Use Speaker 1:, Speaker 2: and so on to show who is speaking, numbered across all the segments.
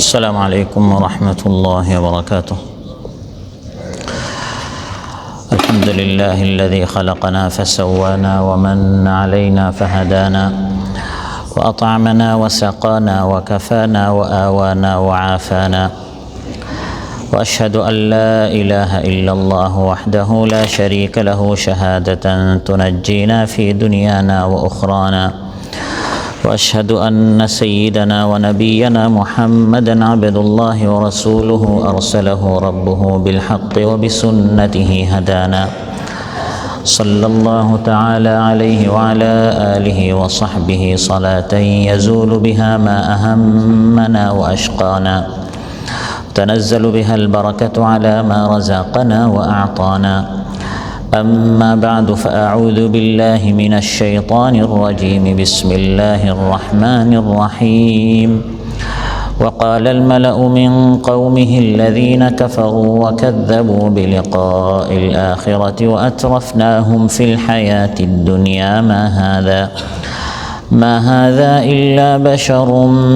Speaker 1: السلام عليكم ورحمة الله وبركاته. الحمد لله الذي خلقنا فسوانا ومن علينا فهدانا وأطعمنا وسقانا وكفانا وآوانا وعافانا، وأشهد أن لا إله إلا الله وحده لا شريك له شهادة تنجينا في دنيانا وأخرانا، وأشهد أن سيدنا ونبينا محمدًا عبد الله ورسوله أرسله ربه بالحق وبسنته هدانا، صلى الله تعالى عليه وعلى آله وصحبه صلاة يزول بها ما أهمنا وأشقانا، تنزل بها البركة على ما رزقنا وأعطانا. أما بعد، فأعوذ بالله من الشيطان الرجيم. بسم الله الرحمن الرحيم. وقال الملأ من قومه الذين كفروا وكذبوا بلقاء الآخرة وأترفناهم في الحياة الدنيا ما هذا إلا بشر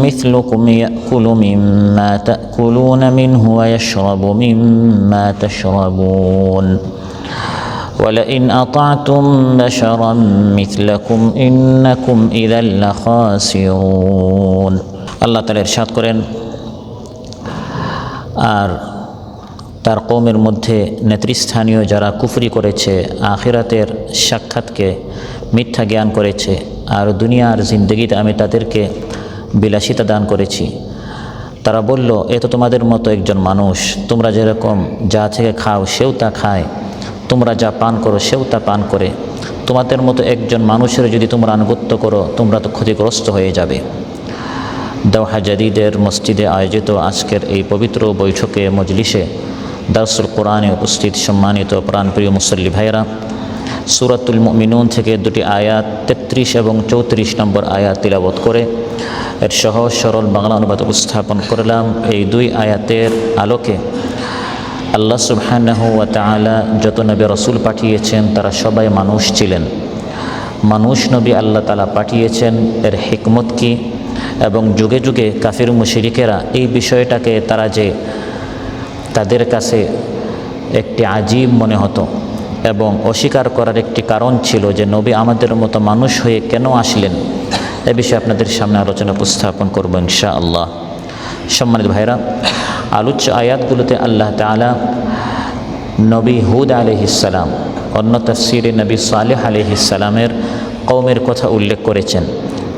Speaker 1: مثلكم يأكل مما تأكلون منه ويشرب مما تشربون ولئن أطعتم بشرا مثلكم إنكم إذا لخاسرون। আল্লাহ তাআলা ইরশাদ করেন, আর তার কওমের মধ্যে নেতৃস্থানীয় যারা কুফরি করেছে, আখিরাতের সাক্ষাৎকে মিথ্যা জ্ঞান করেছে, আর দুনিয়ার জিন্দগিতে আমি তাদেরকে বিলাসিতা দান করেছি, তারা বলল, এ তো তোমাদের মতো একজন মানুষ, তোমরা যেরকম যা থেকে খাও সেও তা খায়, তোমরা যা পান করো সেও তা পান করে, তোমাদের মতো একজন মানুষের যদি তোমরা আনুগত্য করো তোমরা তো ক্ষতিগ্রস্ত হয়ে যাবে। দওহা জাদিদের মসজিদে আয়োজিত আজকের এই পবিত্র বৈঠকে মজলিসে দারসুল কোরআনে উপস্থিত সম্মানিত প্রাণপ্রিয় মুসল্লি ভাইরা, সূরাতুল মুমিনুন থেকে দুটি আয়াত 33 এবং 34 নম্বর আয়াত তিলাওয়াত করে এর সহজ সরল বাংলা অনুবাদ উপস্থাপন করলাম। এই দুই আয়াতের আলোকে আল্লাহ সুবহানাহু ওয়া তাআলা যত নবী রাসূল পাঠিয়েছেন তারা সবাই মানুষ ছিলেন। মানুষ নবী আল্লাহ তাআলা পাঠিয়েছেন, এর হিকমত কি, এবং যুগে যুগে কাফির মুশরিকেরা এই বিষয়টাকে তারা যে তাদের কাছে একটি আজীব মনে হতো এবং অস্বীকার করার একটি কারণ ছিল যে নবী আমাদের মতো মানুষ হয়ে কেন আসলেন, এ বিষয়ে আপনাদের সামনে আলোচনা উপস্থাপন করব ইনশাআল্লাহ। সম্মানিত ভাইরা, আলোচ্য আয়াতগুলোতে আল্লাহ তাআলা নবী হুদ আলাইহিস সালাম, অন্য তাফসীরে নবী সালেহ আলাইহিস সালামের কওমের কথা উল্লেখ করেছেন।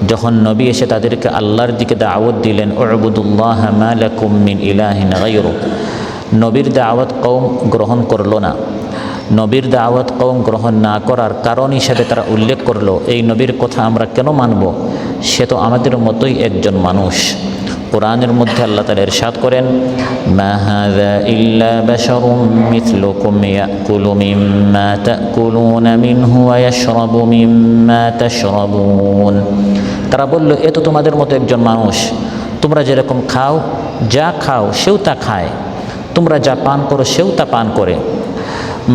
Speaker 1: যখন নবী এসে তাদেরকে আল্লাহর দিকে দাওয়াত দিলেন, উ'বুদুল্লাহ মা লাকুম মিন ইলাহিন গায়রু, নবীর দাওয়াত কওম গ্রহণ করল না। নবীর দাওয়াত কওম গ্রহণ না করার কারণ হিসেবে তারা উল্লেখ করলো, এই নবীর কথা আমরা কেন মানব, সে তো আমাদের মতোই একজন মানুষ। কোরআনের মধ্যে আল্লাহ তাআলা ইরশাদ করেন, মা হাযা ইল্লা বাশারুম মিথলুকুম ইয়াকুলু মিম্মা তাকুলুনা মিনহু ওয়া ইয়াশরাবু মিম্মা তাশরাবুন। তারা বলল, এ তো তোমাদের মতো একজন মানুষ, তোমরা যেরকম খাও, যা খাও সেও তা খায়, তোমরা যা পান করো সেও তা পান করে।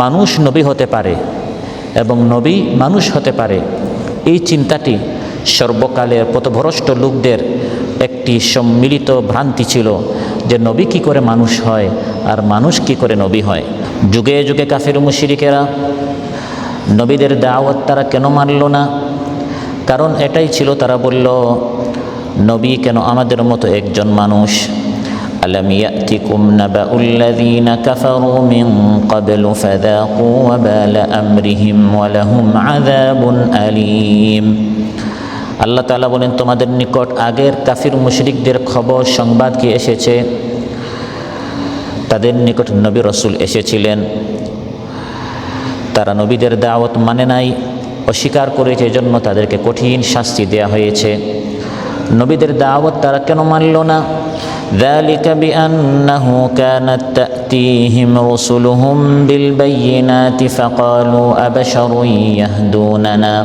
Speaker 1: মানুষ নবী হতে পারে এবং নবী মানুষ হতে পারে, এই চিন্তাটি সর্বকালের পথভ্রষ্ট লোকদের একটি সম্মিলিত ভ্রান্তি ছিল যে নবী কি করে মানুষ হয় আর মানুষ কি করে নবী হয়। যুগে যুগে কাফির মুশরিকেরা নবীদের দাওয়াত তারা কেন মানল না? কারণ এটাই ছিল, তারা বলল, নবী কেন আমাদের মতো একজন মানুষ। আলাম ইয়াতিকুম নাবাউল্লাযীনা কাফারু মিন ক্বাবলু ফাযাকু ওয়াবালা আমরিহিম ওয়া লাহুম আযাবুন আলীম। আল্লাহ তাআলা বলেন, তোমাদের নিকট আগের কাফির মুশরিকদের খবর সংবাদ কি এসেছে? তাদের নিকট নবী রাসূল এসেছিলেন, তারা নবীদের দাওয়াত মানে নাই, অস্বীকার করেছে, এজন্য তাদেরকে কঠিন শাস্তি দেয়া হয়েছে। নবীদের দাওয়াত তারা কেন মানল না? ذلك بأنه كانت تأتيهم رسلهم بالبينات فقالوا أبشر يهدوننا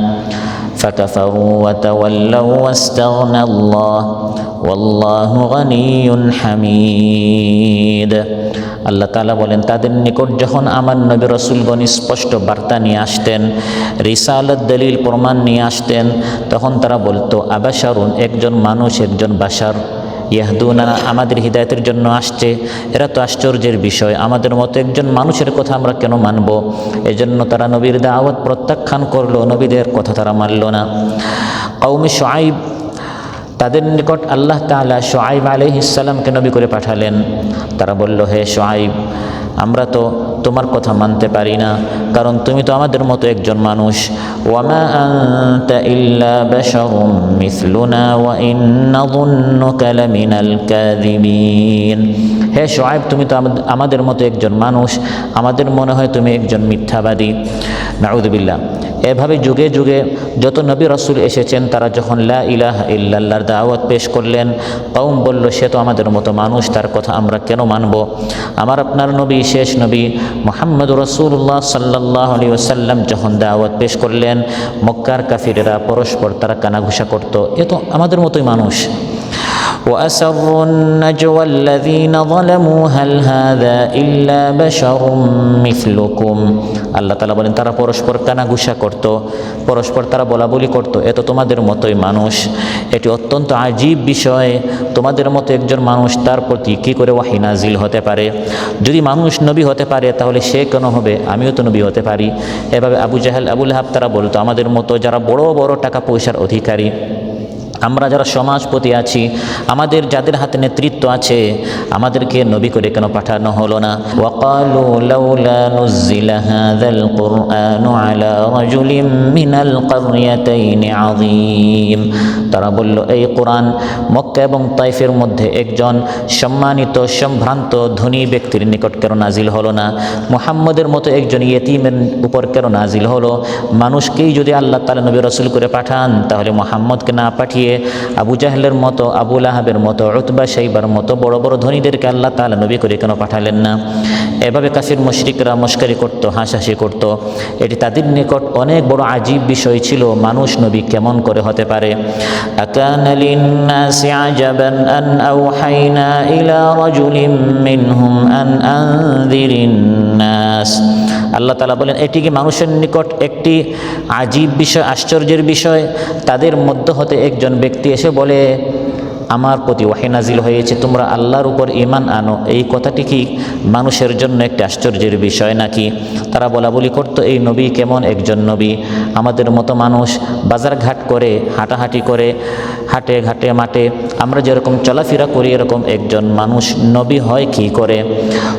Speaker 1: فكفروا وتولوا واستغنى الله والله غني حميد। আল্লাহ তাআলা বলেন, তাদের নিকট যখন আমার নবী রাসূলগণ স্পষ্ট বার্তা নিয়ে আসতেন, রিসালাত দলিল প্রমাণ নিয়ে আসতেন, তখন তারা বলতো, আবাশারুন, একজন মানুষ, একজন বাশার, ইয়াহদুনানা, আমাদের হিদায়াতের জন্য আসছে। এরা তো আশ্চর্যের বিষয়, আমাদের মতো একজন মানুষের কথা আমরা কেন মানব? এজন্য তারা নবীর দাওয়াত প্রত্যাখ্যান করলো, নবীদের কথা তারা মানল না। কওমে শুআইব, তাদের নিকট আল্লাহ তাআলা শুআইব আলাইহিস সালামকে নবী করে পাঠালেন। তারা বলল, হে শুআইব, আমরা তো তোমার কথা মানতে পারি না, কারণ তুমি তো আমাদের মতো একজন মানুষ। ওয়ামা আনতা ইল্লা বাশারুম মিসলুনা ওয়া ইন নাযুন্নুকা লামিনাল কাযিবিন। হে শুআইব, তুমি তো আমাদের মতো একজন মানুষ, আমাদের মনে হয় তুমি একজন মিথ্যাবাদী। নাউযুবিল্লাহ। এভাবে যুগে যুগে যত নবী রাসূল এসেছেন, তারা যখন লা ইলাহা ইল্লাল্লাহর দাওয়াত পেশ করলেন, কওম বলল, সে তো আমাদের মতো মানুষ, তার কথা আমরা কেন মানব? আমার আপনার নবী, শেষ নবী মুহাম্মদুর রাসূলুল্লাহ সাল্লাল্লাহু আলাইহি ওয়াসাল্লাম যখন দাওয়াত পেশ করলেন, মক্কার কাফিরেরা পরস্পর তারা কানাঘুষা করত, এ তো আমাদের মতোই মানুষ। وأسروا النجوى الذين ظلموا هل هذا إلا بشر مثلكم। আল্লাহ তাআলা বলেন, তারা পরস্পর কানাঘুষা করত, পরস্পর তারা বলাবলি করত, এ তো তোমাদের মতোই মানুষ। এটি অত্যন্ত আজীব বিষয়, তোমাদের মতো একজন মানুষ, তার প্রতি কী করে ওয়াহী নাজিল হতে পারে? যদি মানুষ নবী হতে পারে তাহলে সে কেন হবে? আমিও তো নবী হতে পারি। এভাবে আবু জাহেল, আবু লাহাব তারা বলতো, আমাদের মতো যারা বড় বড় টাকা পয়সার অধিকারী, আমরা যারা সমাজপতি আছি, আমাদের যাদের হাতে নেতৃত্ব আছে, আমাদেরকে নবী করে কেন পাঠানো হলো না? ওয়াকালু লাউলা নুজ্জিলা হাযাল কুরআনু আলা রাজুলিম মিনাল কারয়াতাইনি আযীম। তারা বলল, এই কোরআন মক্কা এবং তাইফের মধ্যে একজন সম্মানিত সম্ভ্রান্ত ধনী ব্যক্তির নিকট কেন নাজিল হলো না? মুহাম্মদের মতো একজন ইয়েতিমের উপর কেন নাজিল হলো? মানুষকেই যদি আল্লাহ তাআলা নবী রাসূল করে পাঠান, তাহলে মুহাম্মদকে না পাঠিয়ে আবু জাহলের মতো, আবু লাহাবের মতো, উতবা শাইবার মতো বড় বড় ধনীদেরকে আল্লাহ তাআলা নবী করে কেন পাঠালেন না? এভাবে কাফির মুশরিকরা মস্করি করত, হাসাহাসি করত। এটি তাদের নিকট অনেক বড় আজীব বিষয় ছিল, মানুষ নবী কেমন করে হতে পারে? আকানা লিন্নাসি আজাবান আন আওহাইনা ইলা রাজুলিম মিনহুম আন আনযিরিন নাস। আল্লাহ তাআলা বলেন, এটি কি মানুষের নিকট একটি আজীব বিষয়, আশ্চর্যের বিষয়? তাদের মধ্য হতে একজন ব্যক্তি এসে বলে, আমার প্রতি ওয়াহী নাজিল হয়েছে, তোমরা আল্লাহর উপর ঈমান আনো। এই কথাটি কি মানুষের জন্য একটি আশ্চর্যের বিষয় নাকি? তারা বলাবলি করতো, এই নবী কেমন একজন নবী, আমাদের মতো মানুষ, বাজার ঘাট করে, হাঁটাহাঁটি করে, হাটে ঘাটে মাঠে আমরা যেরকম চলাফেরা করি, এরকম একজন মানুষ নবী হয় কি করে?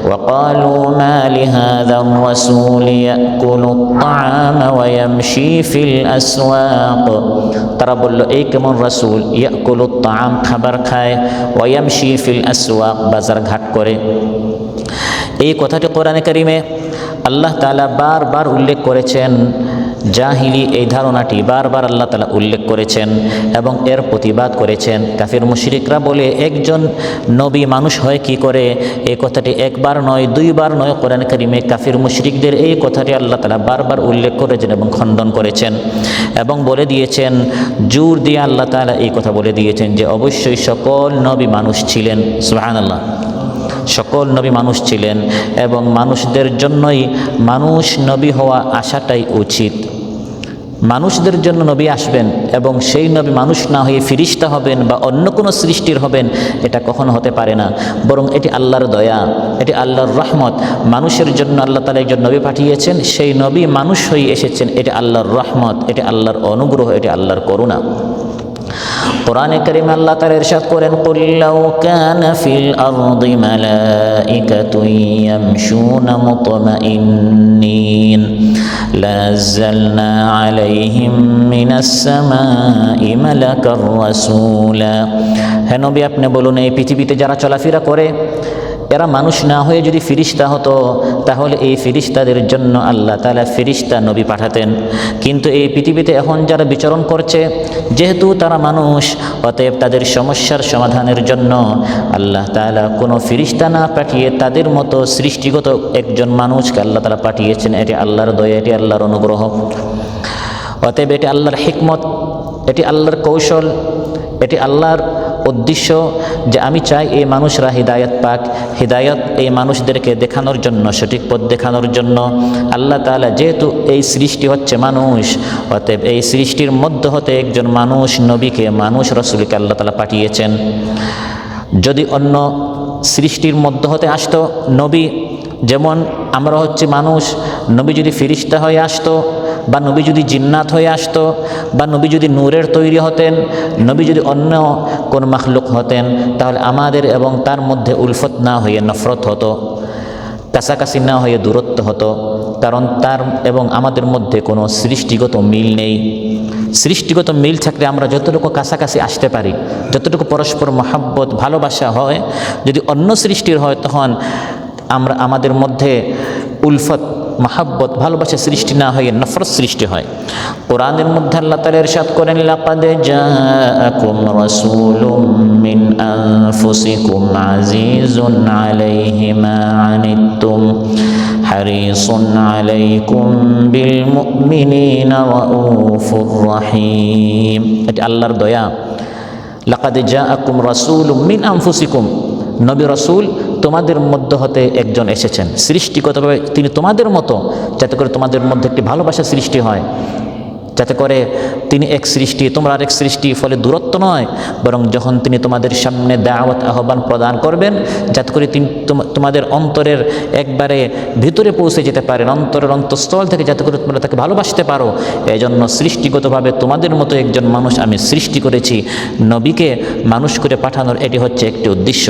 Speaker 1: ওয়াকালু মা লিহাযার রাসূলি ইয়াকুলুত তাআমা ওয়া ইয়ামশি ফিল আসওয়াক। তারা বলল, এই কেমন রাসূল, ইয়াকুলুত তাআম, খাবার খায়, ওয়া ইয়ামশি ফিল আসওয়াক, বাজার ঘাট করে। এই কথাটি কোরআনে কারিমে আল্লাহ তাআলা বারবার উল্লেখ করেছেন। জাহিলি এই ধারণাটি বারবার আল্লাহ তাআলা উল্লেখ করেছেন এবং এর প্রতিবাদ করেছেন। কাফির মুশরিকরা বলে, একজন নবী মানুষ হয় কি করে? এই কথাটি একবার নয়, দুইবার নয়, কোরআন কারিমে কাফির মুশরিকদের এই কথাটি আল্লাহ তাআলা বারবার উল্লেখ করেছেন এবং খণ্ডন করেছেন এবং বলে দিয়েছেন, জোর দিয়ে আল্লাহ তাআলা এই কথা বলে দিয়েছেন যে অবশ্যই সকল নবী মানুষ ছিলেন। সুবহানাল্লাহ। সকল নবী মানুষ ছিলেন এবং মানুষদের জন্যই মানুষ নবী হওয়া আশাটাই উচিত। মানুষদের জন্য নবী আসবেন এবং সেই নবী মানুষ না হয়ে ফিরিস্তা হবেন বা অন্য কোনো সৃষ্টির হবেন, এটা কখনো হতে পারে না। বরং এটি আল্লাহর দয়া, এটি আল্লাহর রহমত। মানুষের জন্য আল্লাহ তাআলা একজন নবী পাঠিয়েছেন, সেই নবী মানুষ হয়ে এসেছেন, এটি আল্লাহর রহমত, এটি আল্লাহর অনুগ্রহ, এটি আল্লাহর করুণা। কোরআনে কারিমে আল্লাহ তাআলা ইরশাদ করেন, কুল লাউ কানা ফিল আরদি মালাইকাতুন ইয়ামশুনা মুতমাইন্নিন লাযালনা আলাইহিম মিনাস সামাই মালাকার রাসূলা। হে নবী, আপনি বলুন, এই পৃথিবীতে যারা চলাফেরা করে, এরা মানুষ না হয়ে যদি ফিরিস্তা হতো, তাহলে এই ফিরিস্তাদের জন্য আল্লাহ তাআলা ফিরিস্তা নবী পাঠাতেন। কিন্তু এই পৃথিবীতে এখন যারা বিচরণ করছে, যেহেতু তারা মানুষ, অতএব তাদের সমস্যার সমাধানের জন্য আল্লাহ তাআলা কোনো ফিরিস্তা না পাঠিয়ে তাদের মতো সৃষ্টিগত একজন মানুষকে আল্লাহ তাআলা পাঠিয়েছেন। এটি আল্লাহর দয়া, এটি আল্লাহর অনুগ্রহ। অতএব এটি আল্লাহর হিকমত, এটি আল্লাহর কৌশল, এটি আল্লাহর উদ্দেশ্য যে আমি চাই এই মানুষরা হিদায়াত পাক। হিদায়াত এই মানুষদেরকে দেখানোর জন্য, সঠিক পথ দেখানোর জন্য আল্লাহ তাআলা, যেহেতু এই সৃষ্টি হচ্ছে মানুষ, অতএব এই সৃষ্টির মধ্য হতে একজন মানুষ নবীকে, মানুষ রাসূলকে আল্লাহ তাআলা পাঠিয়েছেন। যদি অন্য সৃষ্টির মধ্য হতে আসতো নবী, যেমন আমরা হচ্ছে মানুষ, নবী যদি ফিরিস্তা হয়ে আসতো, বা নবী যদি জিন্নাত হয়ে আসতো, বা নবী যদি নূরের তৈরি হতেন, নবী যদি অন্য কোন মাখলুক হতেন, তাহলে আমাদের এবং তার মধ্যে উলফত না হয়ে নফরত হতো, কাছাকাছি না হয়ে দূরত্ব হতো। কারণ তার এবং আমাদের মধ্যে কোনো সৃষ্টিগত মিল নেই। সৃষ্টিগত মিল থাকলে আমরা যতটুকু কাছাকাছি আসতে পারি, যতটুকু পরস্পর মহাব্বত ভালোবাসা হয়, যদি অন্য সৃষ্টির হয় তখন আমাদের মধ্যে উলফত মহাব্বত ভালোবাসা সৃষ্টি না হয়ে নফরত সৃষ্টি হয়। কোরআনের মধ্যে আল্লাহ তাআলা ইরশাদ করেন, লাকাদ জাআকুম রাসূলুম মিন আনফুসিকুম আজিজুন আলাইহি মা আনিতুম হারিসুন আলাইকুম বিল মুমিনিনা রাউফুর রহিম। এটা আল্লাহর দয়া। লাকাদ জাআকুম রাসূলুম মিন আনফুসিকুম, নবী রাসূল তোমাদের মধ্য হতে একজন এসেছেন, সৃষ্টিগতভাবে তিনি তোমাদের মতো, যাতে করে তোমাদের মধ্যে একটি ভালোবাসা সৃষ্টি হয়, যাতে করে তিনি এক সৃষ্টি তোমরা আরেক সৃষ্টি, ফলে দূরত্ব নয়, বরং যখন তিনি তোমাদের সামনে দাওয়াত আহ্বান প্রদান করবেন, যাতে করে তিনি তোমাদের অন্তরের একবারে ভিতরে পৌঁছে যেতে পারেন, অন্তরের অন্তঃস্থল থেকে, যাতে করে তোমরা তাকে ভালোবাসতে পারো। এই জন্য সৃষ্টিগতভাবে তোমাদের মতো একজন মানুষ আমি সৃষ্টি করেছি। নবীকে মানুষ করে পাঠানোর এটি হচ্ছে একটি উদ্দেশ্য।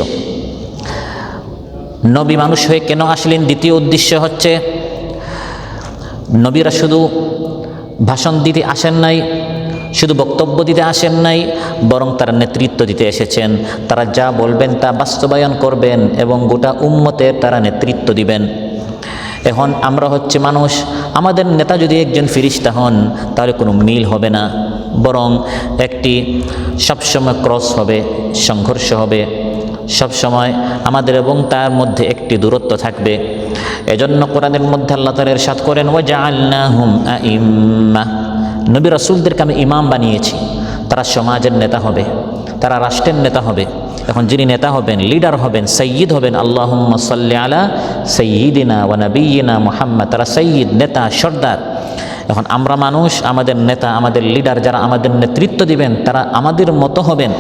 Speaker 1: নবী মানুষ হয়ে কেন আসলেন? দ্বিতীয় উদ্দেশ্য হচ্ছে, নবীরা শুধু ভাষণ দিতে আসেন নাই, শুধু বক্তব্য দিতে আসেন নাই, বরং তারা নেতৃত্ব দিতে এসেছেন। তারা যা বলবেন তা বাস্তবায়ন করবেন এবং গোটা উম্মতের তারা নেতৃত্ব দিবেন। এখন আমরা হচ্ছে মানুষ, আমাদের নেতা যদি একজন ফিরিস্তা হন তাহলে কোনো মিল হবে না, বরং একটি সবসময় ক্রস হবে, সংঘর্ষ হবে, সবসময় আমাদের এবং তার মধ্যে একটি দূরত্ব থাকবে। এজন্য কোরআনের মধ্যে আল্লাহ তাআলা ইরশাদ করেন, ওয়াজআলনাহুম আইম্মা, নবী রাসূলদেরকে আমি ইমাম বানিয়েছি। তারা সমাজের নেতা হবে, তারা রাষ্ট্রের নেতা হবে। এখন যিনি নেতা হবেন, লিডার হবেন, সৈয়দ হবেন, আল্লাহুম্মা সাল্লি আলা সাইয়্যিদিনা ওয়া নাবিয়্যিনা মুহাম্মদ, তারা সৈয়দ, নেতা, সর্দার। এখন আমরা মানুষ, আমাদের নেতা, আমাদের লিডার যারা আমাদের নেতৃত্ব দিবেন তারা আমাদের মতো হবেন,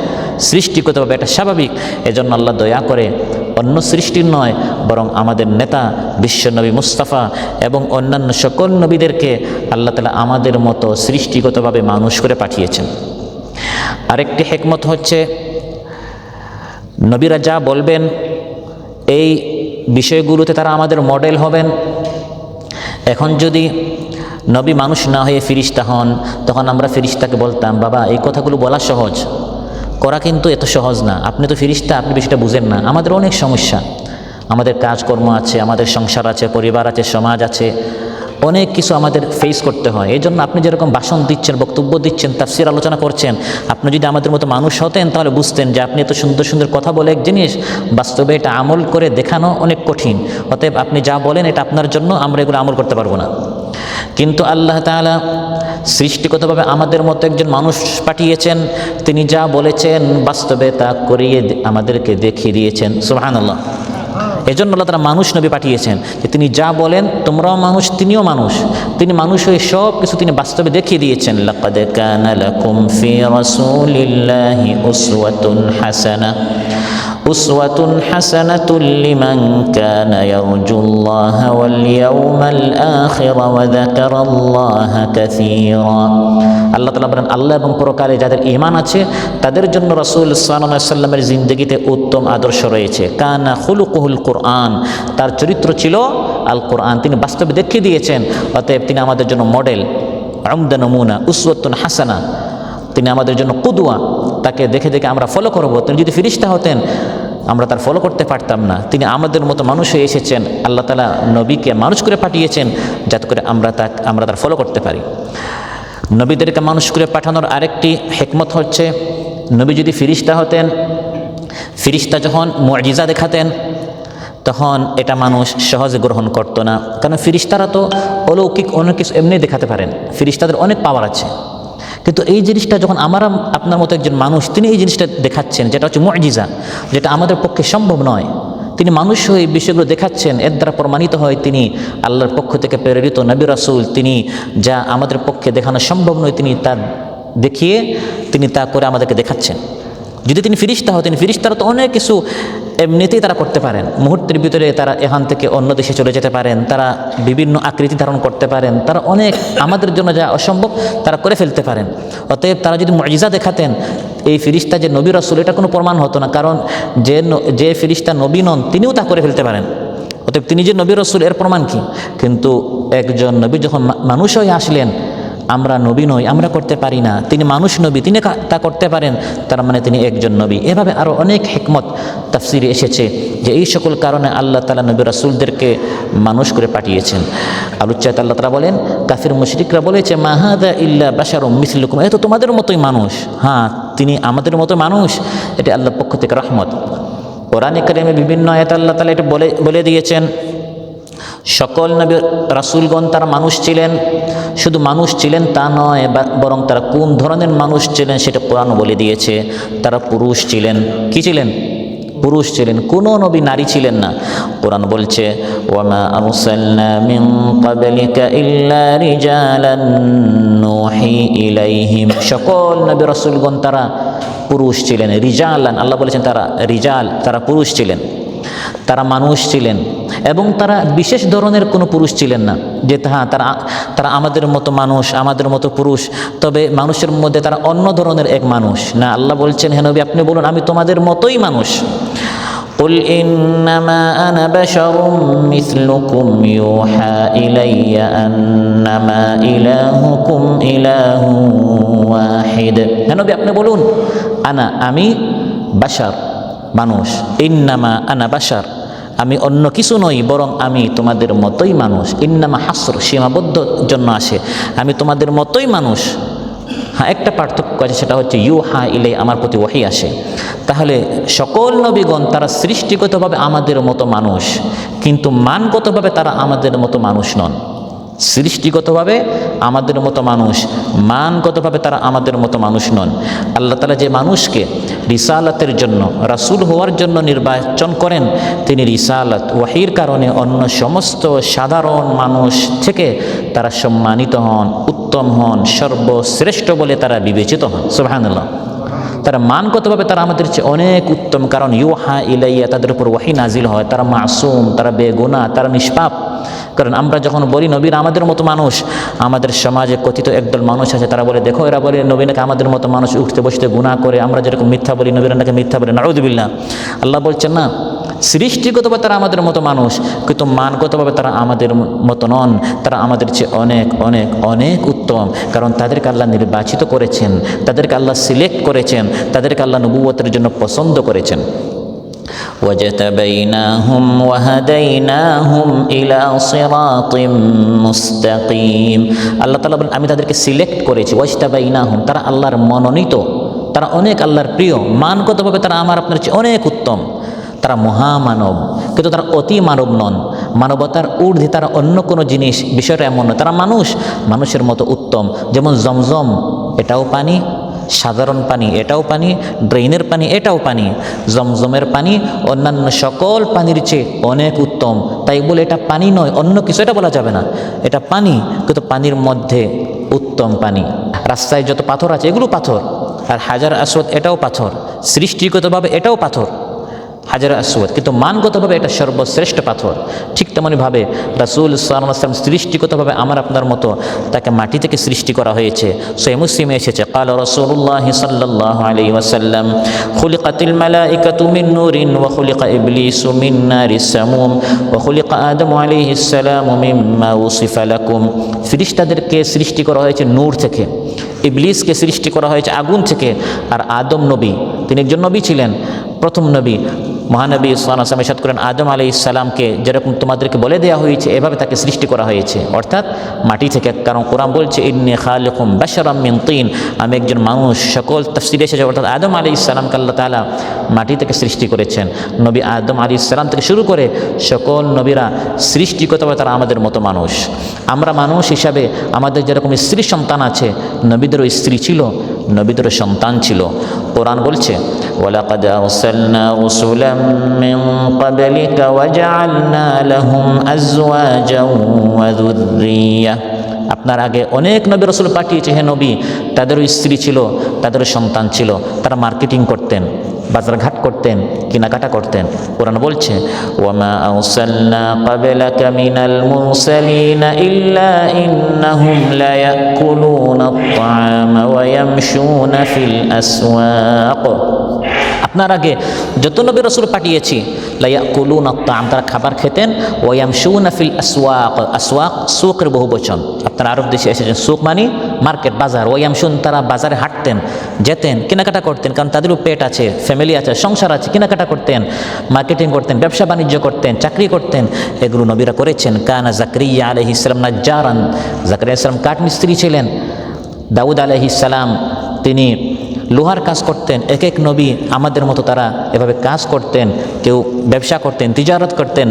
Speaker 1: সৃষ্টিগতভাবে এটা স্বাভাবিক। এজন্য আল্লাহ দয়া করে অন্য সৃষ্টির নয়, বরং আমাদের নেতা বিশ্বনবী মুস্তাফা এবং অন্যান্য সকল নবীদেরকে আল্লাহ তাআলা আমাদের মতো সৃষ্টিগতভাবে মানুষ করে পাঠিয়েছেন। আরেকটি হিকমত হচ্ছে, নবীরা যা বলবেন এই বিষয়গুলোতে তারা আমাদের মডেল হবেন। এখন যদি নবী মানুষ না হয়ে ফিরিস্তা হন, তখন আমরা ফিরিস্তাকে বলতাম, বাবা এই কথাগুলো বলা সহজ, করা কিন্তু এত সহজ না, আপনি তো ফিরিস্তা, আপনি বিষয়টা বুঝেন না। আমাদের অনেক সমস্যা, আমাদের কাজকর্ম আছে, আমাদের সংসার আছে, পরিবার আছে, সমাজ আছে, অনেক কিছু আমাদের ফেস করতে হয়। এই জন্য আপনি যেরকম ভাষণ দিচ্ছেন, বক্তব্য দিচ্ছেন, তাফসীর আলোচনা করছেন, আপনি যদি আমাদের মতো মানুষ হতেন তাহলে বুঝতেন যে আপনি এত সুন্দর সুন্দর কথা বলে এক জিনিস, বাস্তবে এটা আমল করে দেখানো অনেক কঠিন। অতএব আপনি যা বলেন এটা আপনার জন্য, আমরা এগুলো আমল করতে পারবো না। কিন্তু আল্লাহ তাআলা সৃষ্টিগতভাবে আমাদের মতো একজন মানুষ পাঠিয়েছেন, তিনি যা বলেছেন বাস্তবে তা করিয়ে আমাদেরকে দেখিয়ে দিয়েছেন। সুবহানাল্লাহ। এজন্য আল্লাহ তাআলা মানুষ নবী পাঠিয়েছেন, যে তিনি যা বলেন তোমরাও মানুষ, তিনিও মানুষ, তিনি মানুষ হয়ে সব কিছু তিনি বাস্তবে দেখিয়ে দিয়েছেন। লাকাদ কানা লাকুম ফি রাসূলিল্লাহি উসওয়াতুন হাসানাহ, উসওয়াতুন হাসানাতুল লিমান কানা ইয়ারজুল্লাহা ওয়াল ইয়াউমাল আখির ওয়া যাকারাল্লাহা কাসীরা। আল্লাহ তাআলা বলেন, আল্লাহ এবং পরকালে যাদের ঈমান আছে তাদের জন্য রাসূল সাল্লাল্লাহু আলাইহি ওয়াসাল্লামের জিন্দেগিতে উত্তম আদর্শ রয়েছে। কানা খুলুকুহুল কুরআন, তার চরিত্র ছিল আল কোরআন, তিনি বাস্তবে দেখিয়ে দিয়েছেন। অতএব তিনি আমাদের জন্য মডেল, উমদা নমুনা, উসওয়াতুন হাসানা, তিনি আমাদের জন্য কুদওয়া, তাকে দেখে দেখে আমরা ফলো করব। তিনি যদি ফিরিস্তা হতেন আমরা তার ফলো করতে পারতাম না। তিনি আমাদের মতো মানুষ হয়ে এসেছেন, আল্লাহ তাআলা নবীকে মানুষ করে পাঠিয়েছেন যাতে করে আমরা তার ফলো করতে পারি। নবীদেরকে মানুষ করে পাঠানোর আরেকটি হিকমত হচ্ছে, নবী যদি ফিরিস্তা হতেন, ফিরিস্তা যখন মুআজিজা দেখাতেন তখন এটা মানুষ সহজে গ্রহণ করতো না, কারণ ফিরিস্তারা তো অলৌকিক অনেক কিছু এমনি দেখাতে পারেন, ফিরিস্তাদের অনেক পাওয়ার আছে। কিন্তু এই জিনিসটা যখন আপনার মতো একজন মানুষ তিনি এই জিনিসটা দেখাচ্ছেন, যেটা হচ্ছে মুআজিজা, যেটা আমাদের পক্ষে সম্ভব নয়, তিনি মানুষ হয়ে এই বিষয়গুলো দেখাচ্ছেন, এর দ্বারা প্রমাণিত হয় তিনি আল্লাহর পক্ষ থেকে প্রেরিত নবী রাসূল। তিনি যা আমাদের পক্ষে দেখানো সম্ভব নয় তিনি তা দেখিয়ে তিনি তা করে আমাদেরকে দেখাচ্ছেন। যদি তিনি ফিরিস্তা হতেন, ফিরিস্তারা তো অনেক কিছু এমনিতেই তারা করতে পারেন, মুহূর্তের ভিতরে তারা এখান থেকে অন্য দেশে চলে যেতে পারেন, তারা বিভিন্ন আকৃতি ধারণ করতে পারেন, তারা অনেক আমাদের জন্য যা অসম্ভব তারা করে ফেলতে পারেন। অতএব তারা যদি মুজিজা দেখাতেন, এই ফিরিস্তা যে নবী রাসূল এটা কোনো প্রমাণ হতো না, কারণ যে ফিরিস্তা নবী নন তিনিও তা করে ফেলতে পারেন। অতএব তিনি যে নবী রাসূল এর প্রমাণ কি? কিন্তু একজন নবী যখন মানুষ হয়ে আসলেন, আমরা নবী নই, আমরা করতে পারি না, তিনি মানুষ নবী, তিনি তা করতে পারেন, তার মানে তিনি একজন নবী। এভাবে আরও অনেক হিকমত তাফসিরে এসেছে যে এই সকল কারণে আল্লাহ তাআলা নবী রাসূলদেরকে মানুষ করে পাঠিয়েছেন। আলোচ্যাত আল্লাহ তাআলা বলেন, কাফির মুশরিকরা বলেছে মা হাযা ইল্লা বাশারুম মিসলুকুম, এ তো তোমাদের মতোই মানুষ। হ্যাঁ, তিনি আমাদের মতো মানুষ, এটা আল্লাহর পক্ষ থেকে রহমত। কোরআনে কারিমে বিভিন্ন আয়াতে আল্লাহ তাআলা এটা বলে দিয়েছেন, সকল নবী রাসূলগণ তারা মানুষ ছিলেন। শুধু মানুষ ছিলেন তা নয়, বরং তারা কোন ধরনের মানুষ ছিলেন সেটা কোরআন বলে দিয়েছে। তারা পুরুষ ছিলেন। কি ছিলেন? পুরুষ ছিলেন, কোনো নবী নারী ছিলেন না। কোরআন বলছে ওয়ামা আরসালনা মিন ক্বাবলিকা ইল্লা রিজালান নূহি ইলাইহিম, সকল নবী রাসূলগণ তারা পুরুষ ছিলেন। রিজালান, আল্লাহ বলেছেন তারা রিজাল, তারা পুরুষ ছিলেন, তারা মানুষ ছিলেন, এবং তারা বিশেষ ধরনের কোনো পুরুষ ছিলেন না যে হ্যাঁ তারা আমাদের মতো মানুষ, আমাদের মতো পুরুষ, তবে মানুষের মধ্যে তারা অন্য ধরনের এক মানুষ না। আল্লাহ বলছেন, হে নবী আপনি বলুন আমি তোমাদের মতোই মানুষ। قل إنما أنا بشر مثلكم يوحى إلي أنما إلهكم إله واحد। হে নবী আপনি বলুন আমি বাশার, মানুষ। ইন্নামা আনা বাশার, আমি অন্য কিছু নই, বরং আমি তোমাদের মতোই মানুষ। ইন্নামা হাসর, সীমাবদ্ধ জন্য আসে, আমি তোমাদের মতোই মানুষ। হ্যাঁ, একটা পার্থক্য আছে, সেটা হচ্ছে ইউহা ইলাই, আমার প্রতি ওহী আসে। তাহলে সকল নবীগণ তারা সৃষ্টিগতভাবে আমাদের মতো মানুষ, কিন্তু মানগতভাবে তারা আমাদের মতো মানুষ নন। সৃষ্টিগতভাবে আমাদের মতো মানুষ, মানগতভাবে তারা আমাদের মতো মানুষ নন। আল্লাহ তাআলা যে মানুষকে রিসালাতের জন্য, রাসূল হওয়ার জন্য নির্বাচন করেন, তিনি রিসালাত ওয়াহির কারণে অন্য সমস্ত সাধারণ মানুষ থেকে তারা সম্মানিত হন, উত্তম হন, সর্বশ্রেষ্ঠ বলে তারা বিবেচিত হন। সুবহানাল্লাহ। তারা মানগতভাবে তারা আমাদের চেয়ে অনেক উত্তম, কারণ ইউহা ইলাইয়া, তাদের উপর ওয়াহি নাজিল হয়, তারা মাসুম, তারা বেগুনাহ, তারা নিষ্পাপ। কারণ আমরা যখন বলি নবীরা আমাদের মতো মানুষ, আমাদের সমাজে কথিত একদল মানুষ আছে, তারা বলে দেখো এরা বলে নবী নাকি আমাদের মতো মানুষ, উঠতে বসতে গুনাহ করে, আমরা যেরকম মিথ্যা বলি নবীরা নাকি মিথ্যা বলে। নাউযুবিল্লাহ। আল্লাহ বলছেন না, সৃষ্টিগতভাবে তারা আমাদের মতো মানুষ, কিন্তু মানগতভাবে তারা আমাদের মতো নন, তারা আমাদের চেয়ে অনেক অনেক অনেক উত্তম। কারণ তাদেরকে আল্লাহ নির্বাচিত করেছেন, তাদেরকে আল্লাহ সিলেক্ট করেছেন, তাদেরকে আল্লাহ নবুয়তের জন্য পছন্দ করেছেন। وَاجْتَبَيْنَاهُمْ وَهَدَيْنَاهُمْ إِلَى صِرَاطٍ مُسْتَقِيمٍ। আল্লাহ তাআলা বলেন আমি তাদেরকে সিলেক্ট করেছি। ওয়াজতাবাইনাহুম, তারা আল্লাহর মনোনীত, তারা অনেক আল্লাহর প্রিয়, মানগতভাবে তারা আমার আপনার চেয়ে অনেক উত্তম। তারা মহামানব, কিন্তু তারা অতি মানব নন। মানবতার ঊর্ধ্বে তারা অন্য কোনো জিনিস, বিষয়টা এমন নয়। তারা মানুষ, মানুষের মতো উত্তম। যেমন জমজম, এটাও পানি, সাধারণ পানি এটাও পানি, ড্রেনের পানি এটাও পানি। জমজমের পানি অন্যান্য সকল পানির চেয়ে অনেক উত্তম। তাই বলে এটা পানি নয়, অন্য কিছু এটা বলা যাবে না। এটা পানি, কিন্তু পানির মধ্যে উত্তম পানি। রাস্তায় যত পাথর আছে এগুলো পাথর, আর হাজার আসওয়াদ এটাও পাথর। সৃষ্টিগতভাবে এটাও পাথর, হাজার আসওয়াদ, কিন্তু মানগতভাবে এটা সর্বশ্রেষ্ঠ পাথর। ঠিক তেমনইভাবে রাসূল সাল্লাল্লাহু আলাইহি ওয়াসাল্লাম সৃষ্টিগতভাবে আমার আপনার মতো, তাকে মাটি থেকে সৃষ্টি করা হয়েছে। সহিহ মুসলিমে এসেছে, ক্বালা রাসূলুল্লাহ সাল্লাল্লাহু আলাইহি ওয়াসাল্লাম খুলিকাতিল মালাইকাতু মিন নূরিন ওয়া খুলিকা ইবলিসু মিন নারিস সামুম ওয়া খুলিকা আদমু আলাইহিস সালামু মিম্মা উসিফা লাকুম। ফেরেশতাদেরকে সৃষ্টি করা হয়েছে নূর থেকে, ইবলিসকে সৃষ্টি করা হয়েছে আগুন থেকে, আর আদম নবী, তিনি একজন নবী ছিলেন, প্রথম নবী। মহানবী সাল্লাল্লাহু আলাইহি ওয়াসাল্লাম ইরশাদ করেন আদম আলাইহিস সালামকে যেরকম তোমাদেরকে বলে দেওয়া হয়েছে এভাবে তাকে সৃষ্টি করা হয়েছে, অর্থাৎ মাটি থেকে। কারণ কোরআন বলছে ইন্নী খালিকুম বাশারাম মিন তিন, আমি একজন মানুষ। সকল তাফসীরে এসেছে, অর্থাৎ আদম আলাইহিস সালামকে আল্লাহ তাআলা মাটি থেকে সৃষ্টি করেছেন। নবী আদম আলাইহিস সালাম থেকে শুরু করে সকল নবীরা সৃষ্টিগতভাবে তারা আমাদের মতো মানুষ। আমরা মানুষ হিসাবে আমাদের যেরকম স্ত্রী সন্তান আছে, নবীদেরও স্ত্রী ছিল, নবীদেরও সন্তান ছিল। কোরআন বলছে ওয়ালাকাদ আরসালনা রাসূলাম মিন ক্বাবলিকা ওয়াজআলনা লাহুম আজওয়াজান ওয়া যুররিয়্যাহ। আপনার আগে অনেক নবী রাসূল পাঠিয়েছে, হে নবী, তাদেরও স্ত্রী ছিল, তাদেরও সন্তান ছিল, তারা মার্কেটিং করতেন, বাজারঘাট করতেন, কেনাকাটা করতেন। কোরআন বলছে, ওয়ামা আরসালনা ক্বাবলাকা মিনাল মুরসালিনা ইল্লা ইন্নাহুম লায়াকুলুনা আত-তাআমা ওয়া ইয়ামশুনা ফিল আসওয়াক। আপনার আগে যত নবী রাসূল পাঠিয়েছি, লায়াকুলুনা আত-তাআম, তারা খাবার খেতেন, ওয়া ইয়ামশুনা ফিল আসওয়াক, আসওয়াক সুকের বহুবচন। আপনারা আরব দেশে এসেছেন, সুক মানে মার্কেট, বাজার। ওয়া ইয়ামশুন, তারা বাজারে হাঁটতেন, যেতেন, কেনাকাটা করতেন, কারণ তাদেরও পেট আছে, ফ্যামিলি আছে, সংসার আছে, কেনাকাটা করতেন, মার্কেটিং করতেন, ব্যবসা বাণিজ্য করতেন, চাকরি করতেন। এগুলো নবীরা করেছেন। কানা জাকরিয়া আলাইহিস সালাম নাজ্জারান, জাকরিয়া আলাইহিস সালাম কাঠমিস্ত্রি ছিলেন। দাউদ আলাইহিস সালাম তিনি লোহার কাজ করতেন। এক এক নবী আমাদের মতো তারা এভাবে কাজ করতেন, কেউ ব্যবসা করতেন, তিজারত করতেন।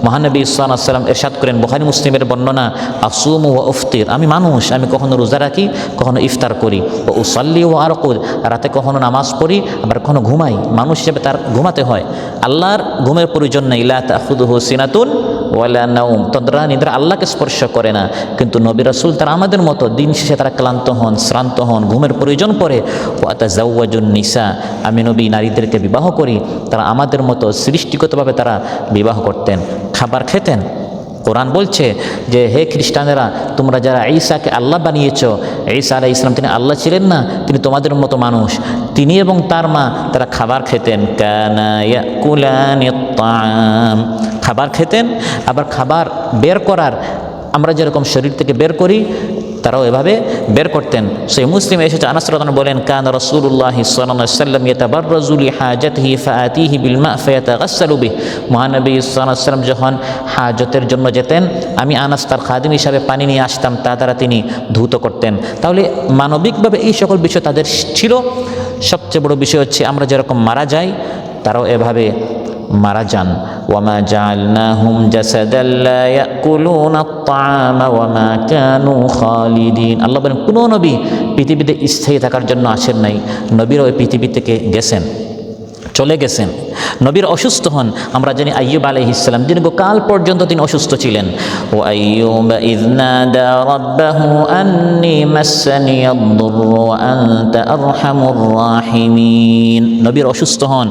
Speaker 1: মহানবী সাল্লাল্লাহু আলাইহি ওয়াসাল্লাম ইরশাদ করেন, বুখারী মুসলিমের বর্ণনা, আসুমু ওয়া উফতির, আমি মানুষ, আমি কখনো রোজা রাখি, কখনো ইফতার করি, ও উসাল্লি ওয়া আরকুদ, রাতে কখনো নামাজ পড়ি, আবার কখনো ঘুমাই। মানুষ হিসেবে তার ঘুমাতে হয়, আল্লাহর ঘুমের প্রয়োজন নেই। লা তাখুযুহু সিনাতুন ওয়ালা নাওম, তন্দ্রা নিদ্রা আল্লাহকে স্পর্শ করে না। কিন্তু নবী রাসূল তারা আমাদের মতো, দিন শেষে তারা ক্লান্ত হন, শ্রান্ত হন, ঘুমের প্রয়োজন পড়ে। ওয়া তাজাওয়াজুন নিসা, আমি নবী নারীদেরকে বিবাহ করি, তারা আমাদের মতো সৃষ্টিগতভাবে তারা বিবাহ করতেন, খাবার খেতেন। কোরআন বলছে যে, হে খ্রিস্টানেরা, তোমরা যারা ঈসাকে আল্লাহ বানিয়েছ, ঈসা আলাইহিস সালাম তিনি আল্লাহ ছিলেন না, তিনি তোমাদের মতো মানুষ। তিনি এবং তার মা তারা খাবার খেতেন। কানা ইয়াকুলানিত তাআম, খাবার খেতেন। আবার খাবার বের করার, আমরা যেরকম শরীর থেকে বের করি, তারাও এভাবে বের করতেন। সেই মুসলিমে এসেছে, আনাস রাদিয়াল্লাহু আনহু বলেন, কানা রাসূলুল্লাহ সাল্লাল্লাহু আলাইহি ওয়াসাল্লাম ইয়াতাবাররাজু লিহাজাতিহি ফাআতিহি বিল মা ফায়াতাগাসসালু বিহি, মহানবী সাল্লাল্লাহু আলাইহি ওয়াসাল্লাম যখন হাজতের জন্য যেতেন, আমি আনাস তার খাদিম হিসাবে পানি নিয়ে আসতাম, তা দ্বারা তিনি ধৌত করতেন। তাহলে মানবিকভাবে এই সকল বিষয় তাদের ছিল। সবচেয়ে বড় বিষয় হচ্ছে, আমরা যেরকম মারা যাই, তারাও এভাবে মারা যান। ওয়ামা জাআলনাহুম জাসাদান লা ইয়াকুলুনা আত-তাআমা ওয়ামা কানু খালিদিন, আল্লাহ বলেন, কোনো নবী পৃথিবীতে স্থায়ী থাকার জন্য আসেন নাই। নবীরা ওই পৃথিবী থেকে গেছেন, চলে গেছেন। নবীর অসুস্থ হন। আমরা জানি আইয়ুব আলাইহিস সালাম দীর্ঘকাল পর্যন্ত তিনি অসুস্থ ছিলেন। ও আইয়ুব ইয নাদা রাব্বাহু আন্নী মাসসানিয়াদ-দুররু ওয়া আনতা আরহামুর রাহিমিন। নবীর অসুস্থ হন,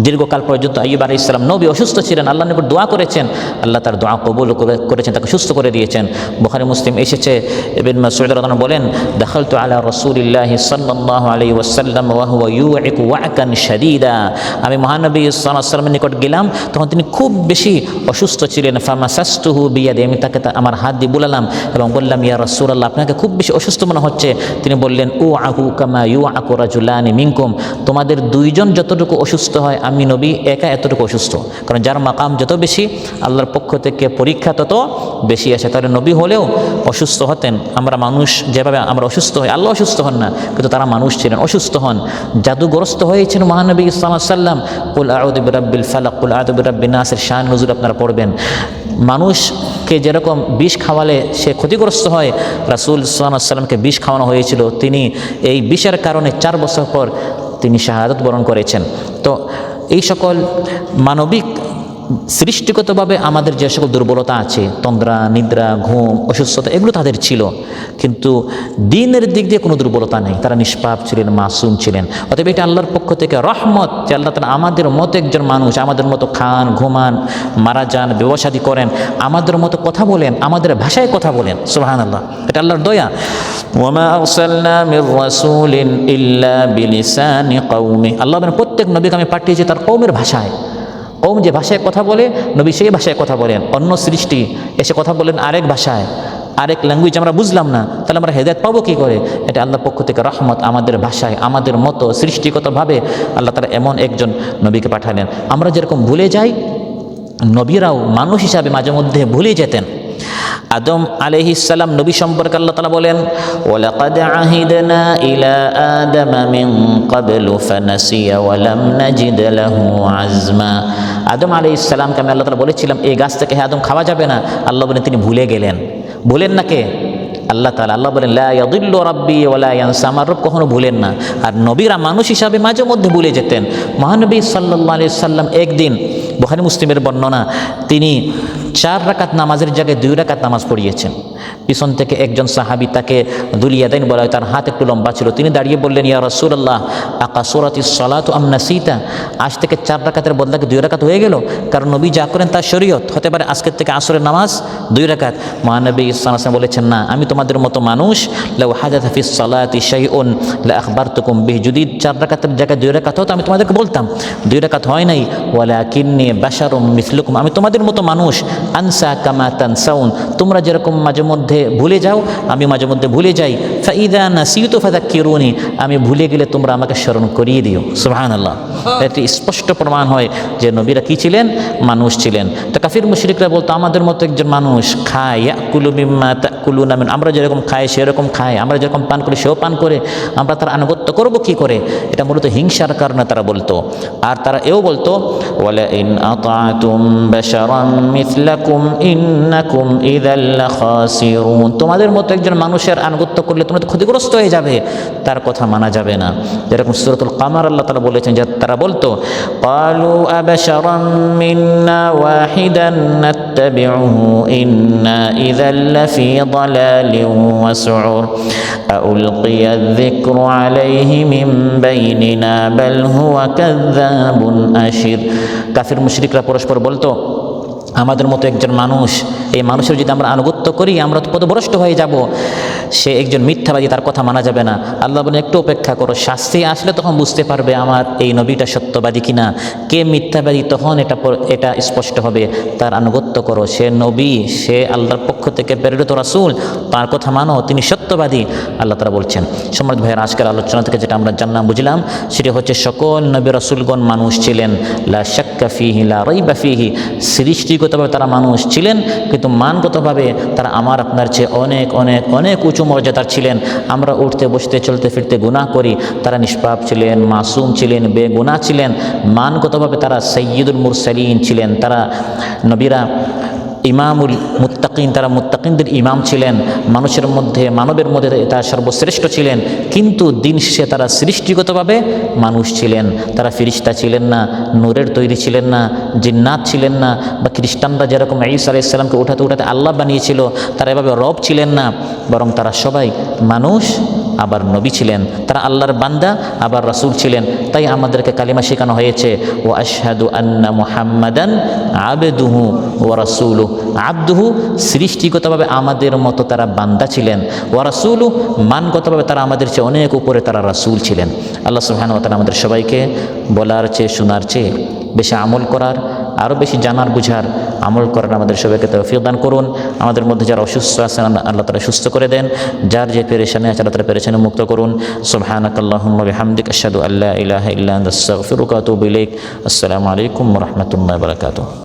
Speaker 1: দীর্ঘকাল পর্যন্ত আইয়ুব আলাইহিস সালাম নবী অসুস্থ ছিলেন, আল্লাহর নিকট দোয়া করেছেন, আল্লাহ তার দোয়া কবুল করেছেন, তাকে সুস্থ করে দিয়েছেন। বুখারী মুসলিম এসেছে, ইবনে মাসউদ রাদিয়াল্লাহু আনহু বলেন, দাখালতু আলা রাসূলিল্লাহি সাল্লাল্লাহু আলাইহি ওয়াসাল্লাম ওয়া হুয়া ইউইকু ওয়াকান শাদীদা, আমি মহানবী সাল্লাল্লাহু আলাইহি ওয়াসাল্লামের নিকট গেলাম, তখন তিনি খুব বেশি অসুস্থ ছিলেন। ফামাসাসতুহু বিয়াদি, আমি তাকে আমার হাত দিয়ে বুলালাম এবং বললাম, ইয়া রাসূলুল্লাহ, আপনাকে খুব বেশি অসুস্থ মনে হচ্ছে। তিনি বললেন, উআহু কামা ইউআকু রাজুলানি মিনকুম, তোমাদের দুইজন যতটুকু অসুস্থ হয়, আমি নবী একা এতটুকু অসুস্থ। কারণ যার মাকাম যত বেশি, আল্লাহর পক্ষ থেকে পরীক্ষা তত বেশি আসে। তাহলে নবী হলেও অসুস্থ হতেন। আমরা মানুষ যেভাবে আমরা অসুস্থ হই, আল্লাহ অসুস্থ হন না, কিন্তু তারা মানুষ ছিলেন, অসুস্থ হন, জাদুগ্রস্ত হয়েছেন। মহানবী সাল্লাল্লাহু আলাইহি ওয়াসাল্লাম কুল আউযু বিরাব্বিল ফালাক, কুল আউযু বিরাব্বিন নাসের শান নুজুল আপনারা পড়বেন। মানুষকে যেরকম বিষ খাওয়ালে সে ক্ষতিগ্রস্ত হয়, রাসূল সাল্লাল্লাহু আলাইহি ওয়াসাল্লামকে বিষ খাওয়ানো হয়েছিল। তিনি এই বিষের কারণে 4 বছর পর তিনি শাহাদাত বরণ করেছেন। তো এই সকল মানবিক সৃষ্টিগতভাবে আমাদের যে সকল দুর্বলতা আছে, তন্দ্রা, নিদ্রা, ঘুম, অসুস্থতা, এগুলো তাদের ছিল, কিন্তু দিনের দিক দিয়ে কোনো দুর্বলতা নেই। তারা নিষ্পাপ ছিলেন, মাসুম ছিলেন। অতএব এটা আল্লাহর পক্ষ থেকে রহমত যে আল্লাহ তাআলা আমাদের মতো একজন মানুষ, আমাদের মতো খান, ঘুমান, মারা যান, ব্যবসাদী করেন, আমাদের মতো কথা বলেন, আমাদের ভাষায় কথা বলেন। সুবহানাল্লাহ, এটা আল্লাহর দয়া। ওয়ামা আরসালনা মির রাসূলিন ইল্লা বিলিসানি কওমি, আল্লাহ বলেন প্রত্যেক নবীকে আমি পাঠিয়েছি তার কওমের ভাষায়। কওম যে ভাষায় কথা বলে, নবী সেই ভাষায় কথা বলেন। অন্য সৃষ্টি এসে কথা বলেন আরেক ভাষায়, আরেক ল্যাঙ্গুয়েজ, আমরা বুঝলাম না, তাহলে আমরা হেদায়েত পাবো কী করে? এটা আল্লাহর পক্ষ থেকে রহমত, আমাদের ভাষায়, আমাদের মতো সৃষ্টিগতভাবে আল্লাহ তাআলা এমন একজন নবীকে পাঠালেন। আমরা যেরকম ভুলে যাই, নবীরাও মানুষ হিসাবে মাঝে মধ্যে ভুলে যেতেন। আদম আলাইহিস সালাম নবী সম্পর্কে আল্লাহ তাআলা বলেন, ওয়ালাকাদ আহিদনা ইলা আদামা মিন ক্বাবলু ফানাসিয়া ওয়া লাম নাজিদ লাহু আজমা। আদম আলাইহিস সালামকে আমি আল্লাহ তাআলা বলেছিলাম এই গাছ থেকে হে আদম খাওয়া যাবে না, আল্লাহ বলেন তিনি ভুলে গেলেন। ভুলেন না কে? আল্লাহ তাআলা। আল্লাহ বলেন, লা ইয়াদিল্লু রাব্বি ওয়া লা ইয়ানসা, আমার রব কখনো ভুলেন না। আর নবীরা মানুষ হিসাবে মাঝে মধ্যে ভুলে যেতেন। মহানবী সাল্লাল্লাহু আলাইহি সাল্লাম একদিন, বুখারী মুসলিমের বর্ণনা, তিনি 4 রাকাত নামাজের জায়গায় 2 রাকাত নামাজ পড়িয়েছেন। পিছন থেকে একজন সাহাবী তাকে দুলিয়াদাইন বলা হয়, তার হাত একটু লম্বা ছিল, তিনি দাঁড়িয়ে বললেন, ইয়া রাসূলুল্লাহ আকাসুরাতিস সালাতু আম নাসিতা, আজ থেকে 4 রাকাতের বদলে 2 রাকাত হয়ে গেল? কারণ নবী যা করেন তার শরীয়ত, হতে পারে আজকের থেকে আসরের নামাজ 2 রাকাত। মহানবী সাল্লাল্লাহু আলাইহি ওয়াসাল্লাম বলেছেন, না, আমি তোমাদের মতো মানুষ, লাউ হাদাথা ফিস সালাতি শাইউন লা আখবারতুকুম বিহি, যদি 4 রাকাতের জায়গায় 2 রাকাত হতো আমি তোমাদেরকে বলতাম। 2 রাকাত হয় নাই, ওয়ালাকিন্নী বাশারুম মিসলুকুম, আমি তোমাদের মতো মানুষ, আনসা কামা তানসাউন, তোমরা যেরকম মাঝে মধ্যে ভুলে যাও আমি মাঝে মধ্যে ভুলে যাই। ফাইদা নাসিতু ফাযাক্কিরুনি, আমি ভুলে গেলে তোমরা আমাকে স্মরণ করিয়ে দিও। সুবহানাল্লাহ। এটি স্পষ্ট প্রমাণ হয় যে নবীরা কি ছিলেন? মানুষ ছিলেন। তো কাফির মুশরিকরা বলতো, আমাদের মতো একজন মানুষ খায়, ইয়াকুলু মিম্মা তাকুলুনা মিন, আমরা যেরকম খাই সেরকম খায়, আমরা যেরকম পান করি সেও পান করে, আমরা তার আনুগত্য করব কি করে? এটা মূলত হিংসার কারণে তারা বলতো। আর তারা এও বলতো, ওয়ালা ইন আতাতুম বাশারাম মিথলাকুম ইন্নাকুম ইযাল লাখাসিরুন, তোমাদের মতো একজন মানুষের আনুগত্য করলে তোমরা তো ক্ষতিগ্রস্ত হয়ে যাবে, তার কথা মানা যাবে না। যেরকম সূরাতুল কামার আল্লাহ তাআলা বলেছেন যে তারা বলতো, ক্বালু আবাশারাম মিন্না ওয়াহিদান নাত্তাবিউহু ইন্না ইযাল লাফি দালালিন ওয়া সুউর আউলকিয়া যিকরু আলাইহি মিন বাইনিনা বাল হুয়া কাযযাবুন আশির। কাফির মুশরিকরা পরস্পর বলতো, আমাদের মতো একজন মানুষ, এই মানুষের যদি আমরা আনুগত্য করি আমরা তো পথভ্রষ্ট হয়ে যাব, সে একজন মিথ্যাবাদী, তার কথা মানা যাবে না। আল্লাহ বলেন, একটু অপেক্ষা করো, শাস্তি আসলে তখন বুঝতে পারবে আমার এই নবীটা সত্যবাদী কিনা, কে মিথ্যাবাদী, তখন এটা স্পষ্ট হবে। তার আনুগত্য করো, সে নবী, সে আল্লাহর পক্ষ থেকে প্রেরিত রাসূল, তার কথা মানো, তিনি সত্যবাদী। আল্লাহ তাআলা বলছেন। সম্মানিত ভাইয়ের, আজকের আলোচনা থেকে যেটা আমরা জানলাম বুঝলাম, সেটি হচ্ছে সকল নবী রাসূলগণ মানুষ ছিলেন, লা শাক্কা ফিহি লা রাইবা ফিহি, সৃষ্টিগতভাবে তারা মানুষ ছিলেন, কিন্তু মানগতভাবে তারা আমার আপনার চেয়ে অনেক অনেক অনেক উঁচু মর্যাদার ছিলেন। আমরা উঠতে বসতে চলতে ফিরতে গুনাহ করি, তারা নিষ্পাপ ছিলেন, মাসুম ছিলেন, বেগুনাহ ছিলেন। মানগতভাবে তারা সাইয়্যিদুল মুরসালিন ছিলেন, তারা নবীরা ইমামুল মুত্তাকিন, তারা মুত্তাকিনদের ইমাম ছিলেন, মানুষের মধ্যে মানবের মধ্যে তারা সর্বশ্রেষ্ঠ ছিলেন। কিন্তু দিন শেষে তারা সৃষ্টিগতভাবে মানুষ ছিলেন, তারা ফিরিস্তা ছিলেন না, নূরের তৈরি ছিলেন না, জিন্নাত ছিলেন না, বা খ্রিস্টানরা যেরকম ঈসা আলাইহিস সালামকে উঠাতে উঠাতে আল্লাহ বানিয়েছিল, তারা এভাবে রব ছিলেন না, বরং তারা সবাই মানুষ আবার নবী ছিলেন, তারা আল্লাহর বান্দা আবার রাসূল ছিলেন। তাই আমাদেরকে কালিমা শেখানো হয়েছে, ও আশহাদু আন্না মুহাম্মাদান আবদুহু ওয়া রাসূলুহু। আবদুহু সৃষ্টিগতভাবে আমাদের মতো তারা বান্দা ছিলেন, ওয়া রাসূলুহু মানগতভাবে তারা আমাদের চেয়ে অনেক উপরে তারা রাসূল ছিলেন। আল্লাহ সুবহানাহু ওয়া তাআলা আমাদের সবাইকে বলার চেয়ে শোনার চেয়ে বেশি আমল করার, আরও বেশি জানার বুঝার, আমল করার আমাদের সবাইকে তৌফিক দান করুন। আমাদের মধ্যে যারা অসুস্থ আছেন আল্লাহ তাআলা সুস্থ করে দেন, যার যে পেরেশানি আছে আল্লাহ তাআলা পেরেশানি মুক্ত করুন। সুবহানাকাল্লাহুম্মা বিহামদিকা আশহাদু আল্লা ইলাহা ইল্লা আনতা আস্তাগফিরুকা ওয়া আতুবু ইলাইক। আসসালামু আলাইকুম ওয়া রাহমাতুল্লাহি ওয়া বারাকাতুহু।